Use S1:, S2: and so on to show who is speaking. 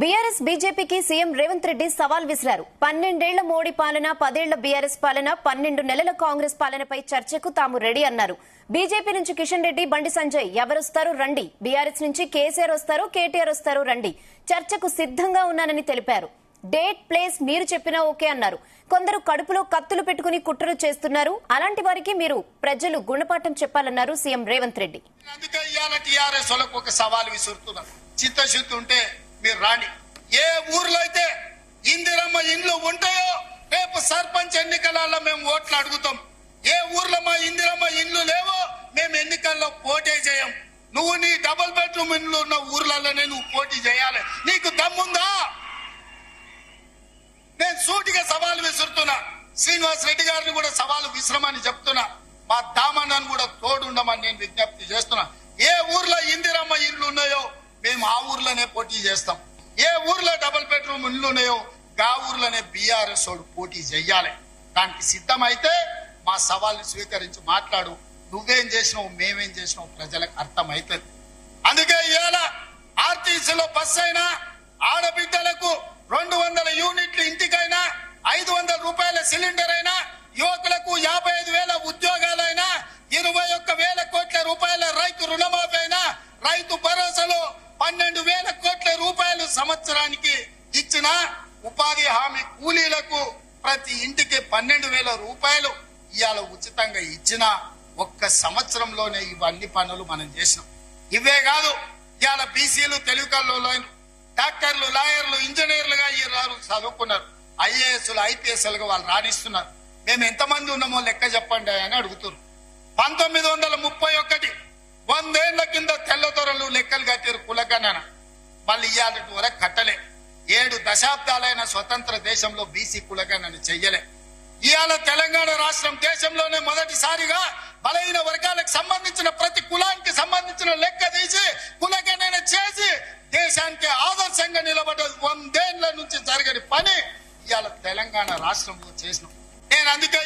S1: BRS బీజేపీకి CM Revanth Reddy సవాల్ విసిరారు. 12 ఏళ్ల మోడీ పాలన, 10 ఏళ్ల బీఆర్ఎస్ పాలన, 12 నెలల కాంగ్రెస్ పాలనపై చర్చకు తాము రెడీ అన్నారు. బీజేపీ నుంచి కిషన్ రెడ్డి, బండి సంజయ్ ఎవరొస్తారో రండి, బీఆర్ఎస్ నుంచి కేసీఆర్ వస్తారో, కేటీఆర్ వస్తారో రండి, చర్చకు సిద్ధంగా ఉన్నానని తెలిపారు. డేట్, ప్లేస్ మీరు చెప్పినా ఓకే అన్నారు. కొందరు కడుపులో కత్తులు పెట్టుకుని కుట్రలు చేస్తున్నారు, అలాంటి వారికి మీరు ప్రజలు గుణపాఠం చెప్పాలన్నారు సీఎం రేవంత్ రెడ్డి.
S2: చిత్తశుద్ధి ఉంటే మీరు రాండి. ఏ ఊర్లో అయితే ఇందిరమ్మ ఇండ్లు ఉంటాయో రేపు సర్పంచ్ ఎన్నికలలో మేము ఓట్లు అడుగుతాం. ఏ ఊర్లో మా ఇందిరమ్మ ఇండ్లు లేవో మేము ఎన్నికల్లో పోటీ చేయం. నువ్వు నీ డబుల్ బెడ్రూమ్ ఇండ్లు ఉన్న ఊర్లలోనే నువ్వు పోటీ చేయాలి. నీకు దమ్ముందా? నేను సూటిగా సవాలు విసురుతున్నా. శ్రీనివాస్ రెడ్డి గారిని కూడా సవాలు విసిరమని చెప్తున్నా. మా దామన్నను కూడా తోడుండమని నేను విజ్ఞప్తి చేస్తున్నా. ఏ ఊర్లో ఇందిరమ్మ ఇండ్లు ఉన్నాయో మేము ఆ ఊర్లోనే పోటీ చేస్తాం. ఏ ఊర్లో డబుల్ బెడ్రూమ్ ఇండ్లు ఉన్నాయో ఆ ఊర్లోనే బీఆర్ఎస్ వాడు పోటీ చెయ్యాలి. దానికి సిద్ధమైతే మా సవాల్ని స్వీకరించి మాట్లాడు. నువ్వేం చేసినావు, మేమేం చేసినావు ప్రజలకు అర్థమైతుంది. అందుకే ఇవాళ ఆర్టీసీలో బస్ అయినా, ఆడబిడ్డలకు 200 యూనిట్లు ఇంటికైనా, 500 రూపాయల సిలిండర్ అయినా, యువకులకు 55,000 ఉద్యోగాలైనా, 21,000 కోట్ల రూపాయల రైతు రుణమాఫీ అయినా, రైతు భరోసాలో 12,000 కోట్ల రూపాయలు సంవత్సరానికి ఇచ్చిన, ఉపాధి హామీ కూలీలకు ప్రతి ఇంటికి 12,000 రూపాయలు ఇవాళ ఉచితంగా ఇచ్చిన ఒక్క సంవత్సరంలోనే ఇవన్నీ పనులు మనం చేసినాం. ఇవే కాదు, ఇవాళ బీసీలు, తెలుగులో డాక్టర్లు, లాయర్లు, ఇంజనీర్లుగా ఈ చదువుకున్నారు. ఐఏఎస్లు, ఐపీఎస్లుగా వాళ్ళు రాణిస్తున్నారు. మేము ఎంతమంది ఉన్నామో లెక్క చెప్పండి అని అడుగుతున్నారు. 1931 100 ఏళ్ల కింద తెల్లదొరలు లెక్కలు కట్టారు కులగణన. మళ్ళీ ఇవాళ వరకు కట్టలే. 7 దశాబ్దాలైన స్వతంత్ర దేశంలో బీసీ కులగణన చెయ్యలే. ఇవాళ తెలంగాణ రాష్ట్రం దేశంలోనే మొదటిసారిగా బలహీన వర్గాలకు సంబంధించిన ప్రతి కులానికి సంబంధించిన లెక్క తీసి కులగణన చేసి దేశానికి ఆదర్శంగా నిలబడ్డది. 100 ఏళ్ల నుంచి జరగని పని ఇవాళ తెలంగాణ రాష్ట్రంలో చేసినాం. నేను అందుకే